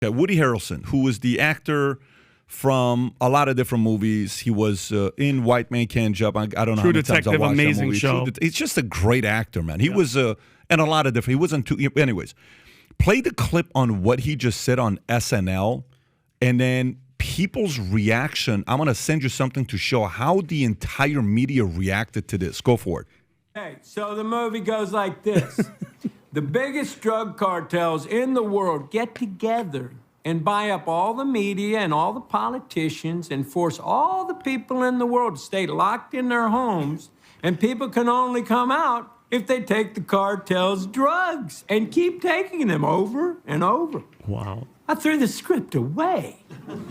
Yeah, Woody Harrelson, who was the actor from a lot of different movies. He was in White Man Can't Jump. I don't know True how many times I Detective, watched that amazing movie. show. He's just a great actor, man. He was in a lot of different. He wasn't too. Anyways, play the clip on what he just said on SNL, and then people's reaction. I'm gonna send you something to show how the entire media reacted to this. Go for it. Hey, so the movie goes like this. The biggest drug cartels in the world get together and buy up all the media and all the politicians and force all the people in the world to stay locked in their homes, and people can only come out if they take the cartel's drugs and keep taking them over and over. Wow. I threw the script away.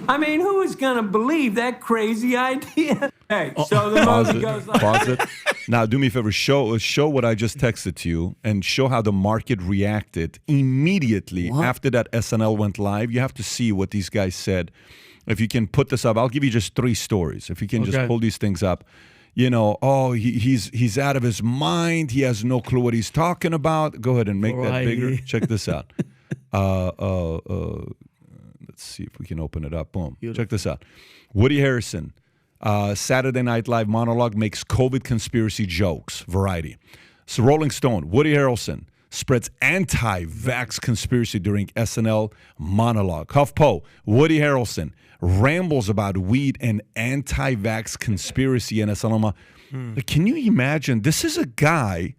I mean, who is going to believe that crazy idea? Hey, so the movie goes like... Pause it. Now, do me a favor. Show what I just texted to you and show how the market reacted immediately after that SNL went live. You have to see what these guys said. If you can put this up, I'll give you just 3 stories. If you can just pull these things up. You know, he's out of his mind. He has no clue what he's talking about. Go ahead and make that bigger. Check this out. Let's see if we can open it up. Boom. Beautiful. Check this out. Woody Harrelson, Saturday Night Live monologue makes COVID conspiracy jokes. Variety. So Rolling Stone, Woody Harrelson spreads anti-vax conspiracy during SNL monologue. HuffPo, Woody Harrelson rambles about weed and anti-vax conspiracy in SNL. Can you imagine? This is a guy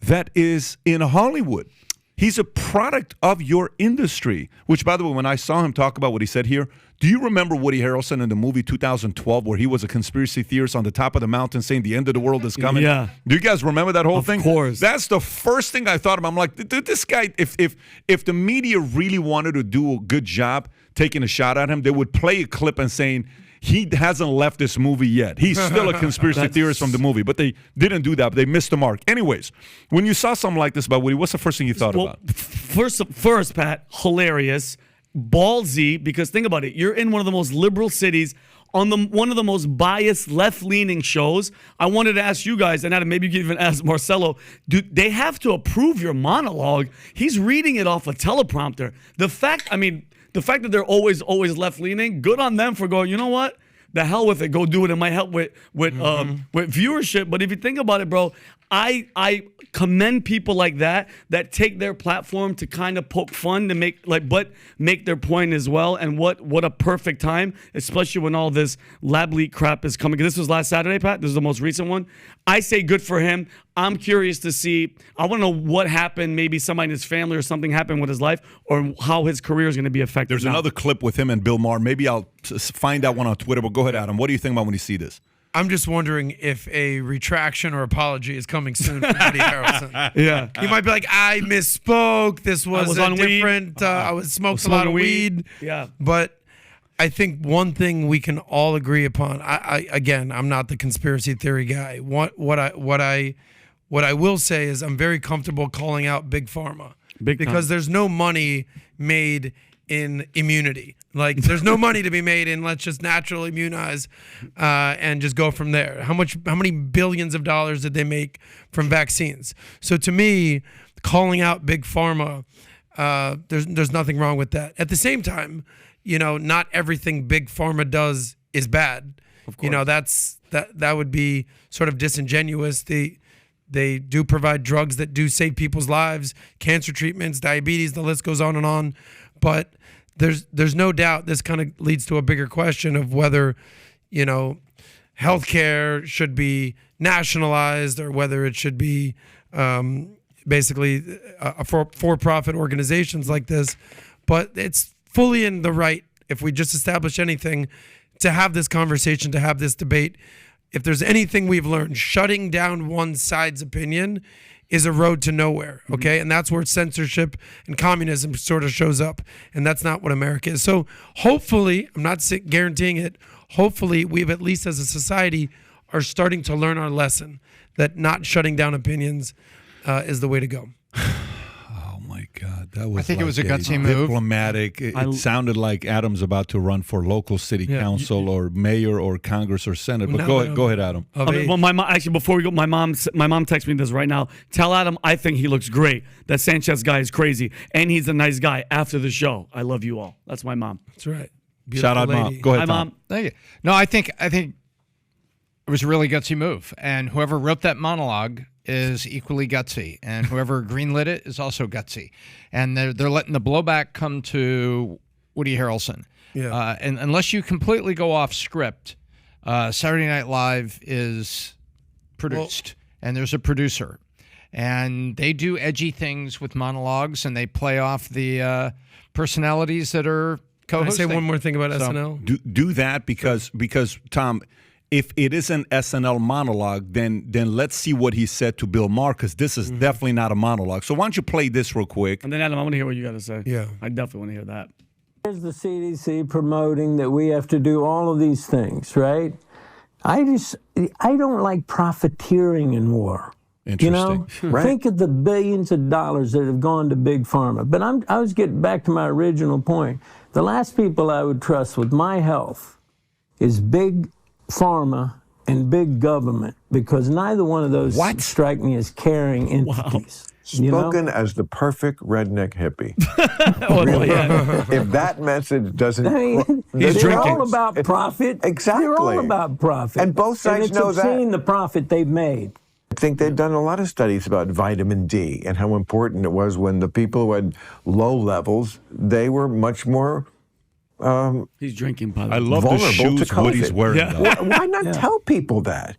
that is in Hollywood. He's a product of your industry, which, by the way, when I saw him talk about what he said here, do you remember Woody Harrelson in the movie 2012 where he was a conspiracy theorist on the top of the mountain saying the end of the world is coming? Yeah. Do you guys remember that whole thing? Of course. That's the first thing I thought of. I'm like, dude, this guy, if the media really wanted to do a good job taking a shot at him, they would play a clip and saying, he hasn't left this movie yet. He's still a conspiracy theorist from the movie, but they didn't do that. They missed the mark. Anyways, when you saw something like this about Woody, what's the first thing you thought about? First, Pat, hilarious, ballsy, because think about it. You're in one of the most liberal cities on one of the most biased left-leaning shows. I wanted to ask you guys, and Adam, maybe you can even ask Marcelo, do they have to approve your monologue? He's reading it off a teleprompter. The fact that they're always left-leaning, good on them for going, you know what? The hell with it. Go do it. It might help with viewership. But if you think about it, bro, I commend people like that take their platform to kind of poke fun to but make their point as well. And what a perfect time, especially when all this lab leak crap is coming. This was last Saturday, Pat. This is the most recent one. I say good for him. I'm curious to see. I want to know what happened. Maybe somebody in his family or something happened with his life, or how his career is going to be affected. There's another clip with him and Bill Maher. Maybe I'll find that one on Twitter. But go ahead, Adam. What do you think about when you see this? I'm just wondering if a retraction or apology is coming soon from Woody Harrelson. Yeah. He might be like, I misspoke. This was on different. I was smoked a lot of weed. Yeah. But I think one thing we can all agree upon. Again, I'm not the conspiracy theory guy. What I will say is I'm very comfortable calling out Big Pharma because there's no money made in immunity. Like, there's no money to be made in let's just naturally immunize and just go from there. How many billions of dollars did they make from vaccines? So to me, calling out Big Pharma, there's nothing wrong with that. At the same time, not everything Big Pharma does is bad. Of course. That would be sort of disingenuous. They do provide drugs that do save people's lives, cancer treatments, diabetes, the list goes on and on. But there's no doubt this kind of leads to a bigger question of whether, healthcare should be nationalized or whether it should be basically for-profit organizations like this. But it's fully in the right, if we just establish anything, to have this conversation, to have this debate. If there's anything we've learned, shutting down one side's opinion is a road to nowhere, okay? And that's where censorship and communism sort of shows up, and that's not what America is. So hopefully, I'm not guaranteeing it, hopefully we've at least as a society are starting to learn our lesson that not shutting down opinions is the way to go. Oh, my God. That was I think it was a like gutsy move. Diplomatic. It sounded like Adam's about to run for local city council or mayor or Congress or Senate. But go ahead, Adam. Well, my mom, actually, before we go, my mom texted me this right now. Tell Adam I think he looks great. That Sanchez guy is crazy, and he's a nice guy. After the show, I love you all. That's my mom. That's right. Shout out, Mom. Go ahead, Hi, Tom. Mom. Thank you. No, I think it was a really gutsy move, and whoever wrote that monologue is equally gutsy, and whoever greenlit it is also gutsy, and they're letting the blowback come to Woody Harrelson. Yeah. And unless you completely go off script, Saturday Night Live is produced, and there's a producer, and they do edgy things with monologues, and they play off the personalities that are Can I co-hosting. say one more thing about SNL? Do that because Tom, if it is an SNL monologue, then let's see what he said to Bill Maher, because this is definitely not a monologue. So why don't you play this real quick? And then Adam, I want to hear what you got to say. Yeah. I definitely want to hear that. Here's the CDC promoting that we have to do all of these things, right? I don't like profiteering in war. Interesting. You know, think of the billions of dollars that have gone to big pharma. But I was getting back to my original point. The last people I would trust with my health is big pharma and big government, because neither one of those strike me as caring entities. You know? Spoken as the perfect redneck hippie. Well, yeah. If that message doesn't... They're all about profit. Exactly. They're all about profit. And both sides know it's that. obscene, the profit they've made. I think they've done a lot of studies about vitamin D and how important it was when the people who had low levels, they were much more He's drinking, by the way. I love the vulnerable to shoes Woody's COVID. wearing. Yeah. Though. Why not tell people that?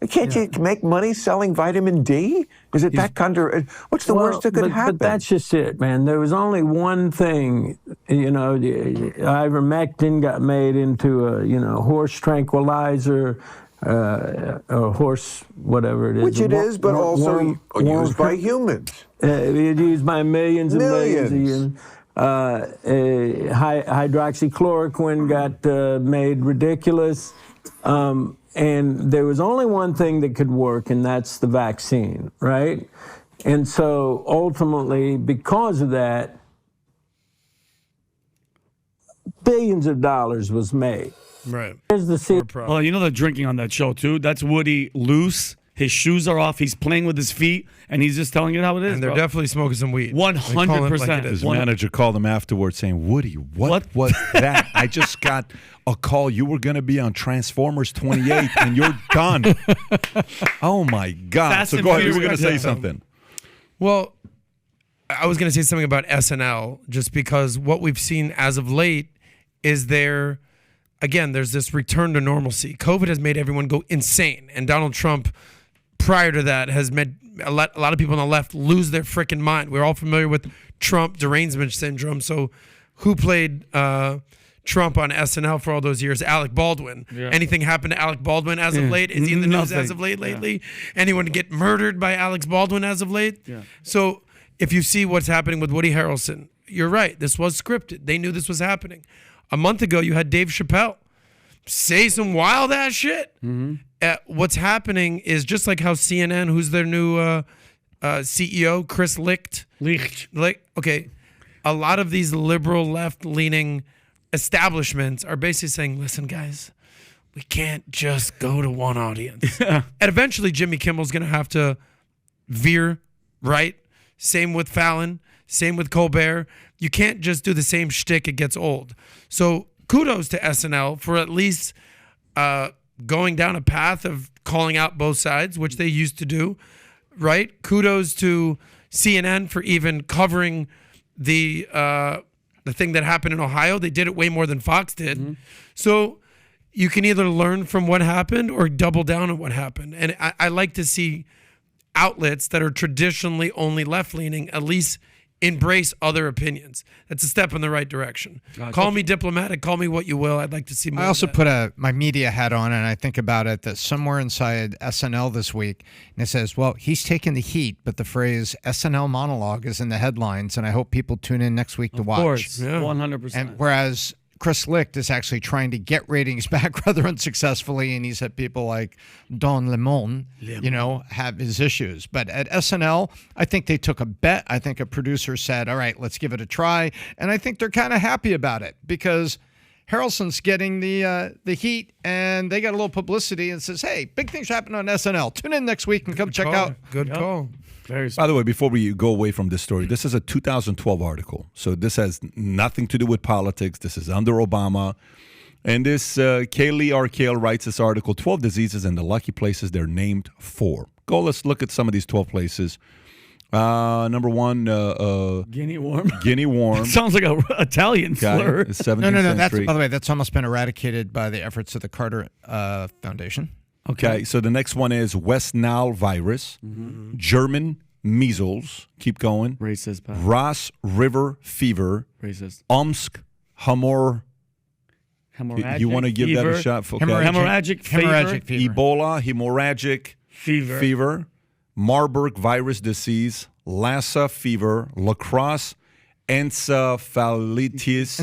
Can't you make money selling vitamin D? Is it that what's the worst that could happen? But that's just it, man. There was only one thing, you know, ivermectin got made into a, horse tranquilizer, or horse, whatever it is. Which it is, but also used by humans. It's used by millions and millions of humans. Hydroxychloroquine got made ridiculous. And there was only one thing that could work, and that's the vaccine, right? And so ultimately, because of that, billions of dollars was made. Right. Here's the Well, you know they're drinking on that show, too. That's Woody loose. His shoes are off. He's playing with his feet, and he's just telling it how it is. And they're bro. definitely smoking some weed. 100%. His manager called him afterwards saying, Woody, what was that? I just got a call. You were going to be on Transformers 28, and you're done. Oh, my God. Fast so and go ahead. You were Furious. going to say something. Well, I was going to say something about SNL, just because what we've seen as of late is there's this return to normalcy. COVID has made everyone go insane, and Donald Trump, prior to that, has made a lot of people on the left lose their freaking mind. We're all familiar with Trump derangement syndrome. So who played Trump on SNL for all those years? Alec Baldwin. Yeah. Anything happened to Alec Baldwin as of late? Is he in the news as of lately? Yeah. Anyone get murdered by Alex Baldwin as of late? Yeah. So if you see what's happening with Woody Harrelson, you're right. This was scripted. They knew this was happening. A month ago, you had Dave Chappelle say some wild ass shit. Mm-hmm. What's happening is just like how CNN, who's their new CEO, Chris Licht. Okay, a lot of these liberal left-leaning establishments are basically saying, listen, guys, we can't just go to one audience. And eventually Jimmy Kimmel's going to have to veer right. Same with Fallon. Same with Colbert. You can't just do the same shtick. It gets old. So kudos to SNL for at least going down a path of calling out both sides, which they used to do, right? Kudos to CNN for even covering the thing that happened in Ohio. They did it way more than Fox did. Mm-hmm. So you can either learn from what happened or double down on what happened. And I like to see outlets that are traditionally only left-leaning at least embrace other opinions. That's a step in the right direction. Call me diplomatic, call me what you will. I'd like to see more. I also put my media hat on, and I think about it that somewhere inside SNL this week, and it says, well, he's taking the heat, but the phrase SNL monologue is in the headlines, and I hope people tune in next week to watch. Of course, 100%. And whereas Chris Licht is actually trying to get ratings back rather unsuccessfully, and he's had people like Don Lemon, have his issues. But at SNL, I think they took a bet. I think a producer said, all right, let's give it a try. And I think they're kind of happy about it because Harrelson's getting the heat, and they got a little publicity and says, hey, big things happen on SNL. Tune in next week and come check out. Good call. By the way, before we go away from this story, this is a 2012 article. So this has nothing to do with politics. This is under Obama. And this Kaylee Arkale writes this article, 12 diseases and the lucky places they're named for. Let's look at some of these 12 places. Number one, Guinea worm. Guinea worm. Sounds like an Italian slur. 17th No. century. By the way, that's almost been eradicated by the efforts of the Carter Foundation. Okay, so the next one is West Nile virus, German measles, keep going, Racist, Pat. Ross River fever, Racist. Hemorrhagic. You want to give that a shot? Okay. Hemorrhagic fever. Ebola, hemorrhagic fever, Marburg virus disease, Lassa fever, lacrosse encephalitis.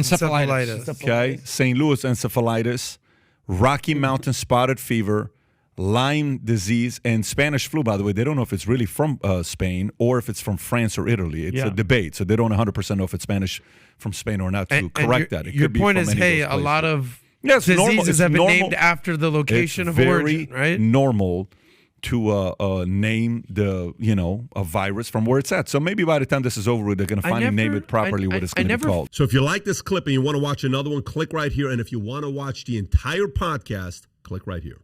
Okay, St. Louis encephalitis, Rocky Mountain spotted fever, Lyme disease, and Spanish flu. By the way, they don't know if it's really from Spain or if it's from France or Italy. It's a debate, so they don't 100% know if it's Spanish from Spain or not. To correct that, it your could point be is, from any of those a lot of Yes, diseases have been normal. named after the location it's of very origin, right? normal to name a virus from where it's at. So maybe by the time this is over with, they're going to finally name it properly what it's going to be called. So if you like this clip and you want to watch another one, click right here. And if you want to watch the entire podcast, click right here.